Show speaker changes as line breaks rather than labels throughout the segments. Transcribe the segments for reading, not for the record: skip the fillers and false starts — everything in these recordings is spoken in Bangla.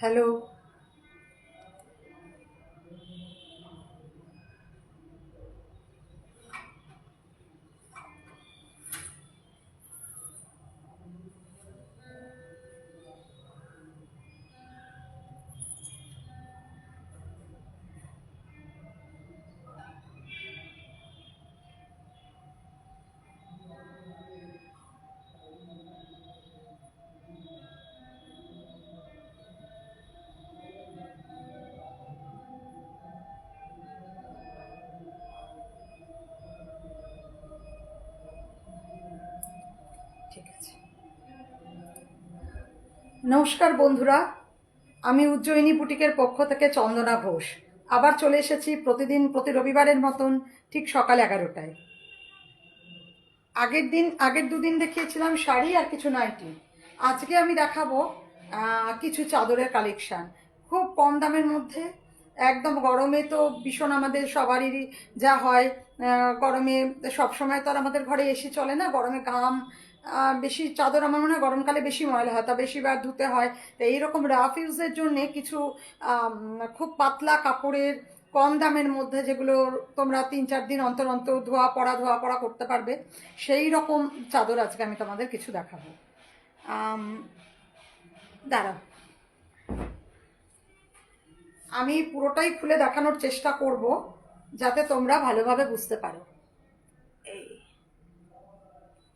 হ্যালো। ঠিক আছে। নমস্কার বন্ধুরা, আমি উজ্জয়িনী বুটিকের পক্ষ থেকে চন্দনা ঘোষ আবার চলে এসেছি প্রতি রবিবারের মতন ঠিক সকাল 11টায়। আগের দুদিন দেখিয়েছিলাম শাড়ি আর কিছু নাইটি। আজকে আমি দেখাবো কিছু চাদরের কালেকশান খুব কম দামের মধ্যে। একদম গরমে তো ভীষণ আমাদের সবারই যা হয়, গরমে সবসময় তো আর আমাদের ঘরে এসি চলে না, গরমে ঘাম বেশি, চাদর আমার মনে হয় গরমকালে বেশি ময়লা হয়, তা বেশিবার ধুতে হয়। তো এইরকম রাফ ইউজের জন্যে কিছু খুব পাতলা কাপড়ের কম দামের মধ্যে, যেগুলো তোমরা 3-4 দিন অন্তর অন্তর ধোয়া পড়া করতে পারবে, সেই রকম চাদর আজকে আমি তোমাদের কিছু দেখাবো। দাঁড়াও, আমি পুরোটাই খুলে দেখানোর চেষ্টা করব যাতে তোমরা ভালোভাবে বুঝতে পারো। এই,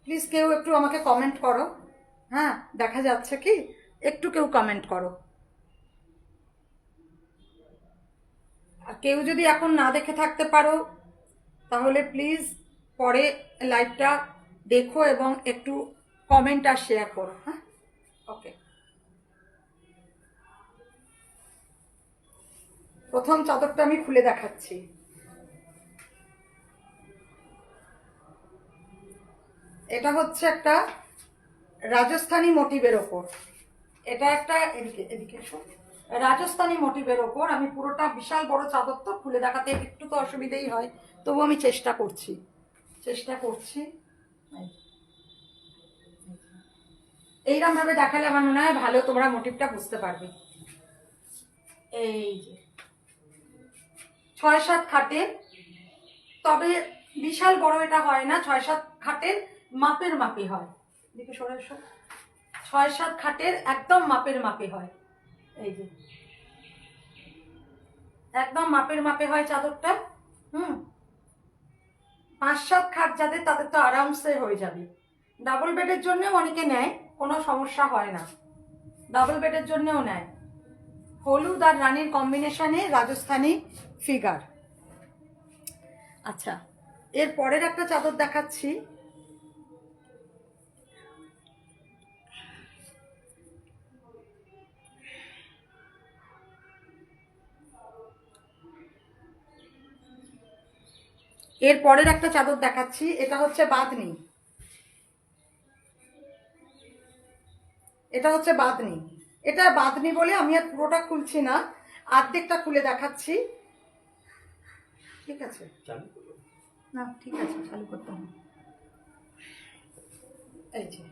প্লিজ কেউ একটু আমাকে কমেন্ট করো। হ্যাঁ, দেখা যাচ্ছে কি? একটু কেউ কমেন্ট করো। আর কেউ যদি এখন না দেখে থাকতে পারো তাহলে প্লিজ পরে লাইভটা দেখো এবং একটু কমেন্ট আর শেয়ার করো। হ্যাঁ, ওকে। প্রথম চাদরটা আমি খুলে দেখাচ্ছি। এটা হচ্ছে একটা রাজস্থানী মোটিভের ওপর। এটা একটা, এদিকে এদিকে এসো, রাজস্থানী মোটিভের ওপর। আমি পুরোটা, বিশাল বড় চাদর তো, খুলে দেখাতে একটু তো অসুবিধেই হয়, তবু আমি চেষ্টা করছি। এইরকম ভাবে দেখালে আমার মনে হয় ভালো তোমরা মোটিভটা বুঝতে পারবে। এই যে 6-7 খাটের, তবে বিশাল বড় এটা হয় না, 6-7 খাটের মাপের মাপে হয়। এদিকে সরে এসো। 6-7 খাটের একদম মাপের মাপে হয়। এই যে একদম মাপের মাপে হয় চাদরটা। 5-7 খাট যাদের, তাদের তো আরামসে হয়ে যাবে। ডাবল বেডের জন্যও অনেকে নেয়, কোনো সমস্যা হয় না, ডাবল বেডের জন্যও নেয়। হলুদ আর রানীর কম্বিনেশনে রাজস্থানী ফিগার। আচ্ছা, এর পরের একটা চাদর দেখাচ্ছি। এর পরের একটা চাদর দেখাচ্ছি, এটা হচ্ছে বাঁধনি। এটা বাঁধনি বলে আমি আর পুরোটা খুলছি না, অর্ধেকটা খুলে দেখাচ্ছি। ঠিক আছে, না ঠিক আছে, চালু করতে হবে। এই যে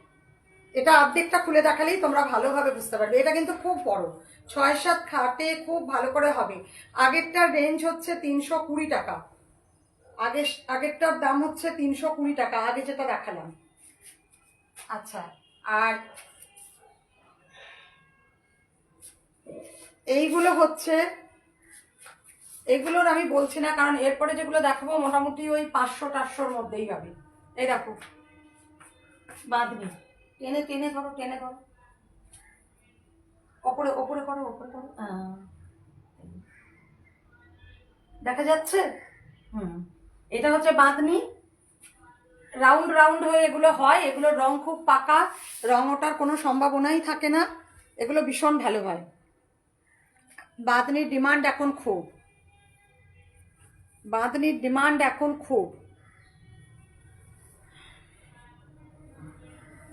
এটা অর্ধেকটা খুলে দেখালেই তোমরা ভালোভাবে বুঝতে পারবে। এটা কিন্তু খুব বড়, 6-7 খাটে খুব ভালো করে হবে। আগেরটার রেঞ্জ হচ্ছে 320 টাকা। আগেরটার দাম হচ্ছে 320 টাকা, আগে যেটা দেখালাম। আচ্ছা, আর এইগুলো হচ্ছে, এগুলোর আমি বলছি না, কারণ এরপরে যেগুলো দেখাবো মোটামুটি ওই 500-400-র মধ্যেই হবে। এই দেখো বাঁধনি, টেনে টেনে ধরো, ওপরে ওপরে করো, দেখা যাচ্ছে? এটা হচ্ছে বাঁধনি। রাউন্ড রাউন্ড হয়ে এগুলো হয়, এগুলোর রং খুব পাকা, রং ওঠার কোনো সম্ভাবনাই থাকে না, এগুলো ভীষণ ভালো হয়। বাঁধনির ডিমান্ড এখন খুব।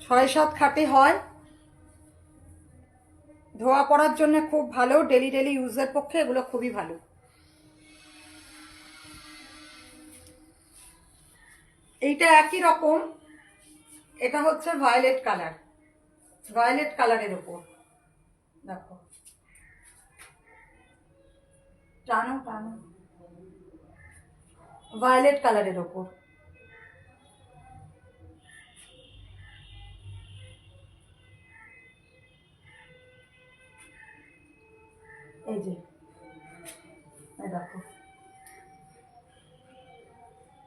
6-7 খাটে হয়, ধোয়া পড়ার জন্য খুব ভালো, ডেলি ইউজের পক্ষে এগুলো খুবই ভালো। এইটা একই রকম, এটা হচ্ছে ভায়োলেট কালারের ওপর। দেখো টানো টানো, ভায়োলেট কালারের ওপর। এই যে, এই দেখো,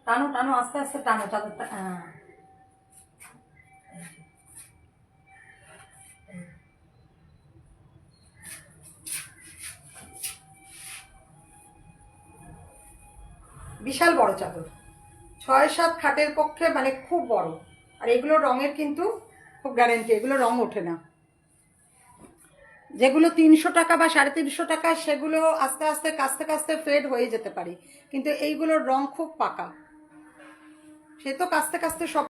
টানো টানো, আস্তে আস্তে টানো চাদরটা। হ্যাঁ, বিশাল বড় চাদর, 6-7 খাটের পক্ষে মানে খুব বড়। আর এগুলো রঙের কিন্তু খুব গ্যারেন্টি, এগুলো রং ওঠে না। যেগুলো 300 টাকা বা 350 টাকা, সেগুলো আস্তে আস্তে কাস্তে কাস্তে ফেড হয়ে যেতে পারে, কিন্তু এইগুলোর রং খুব পাকা, সে তো কাস্তে কাস্তে সব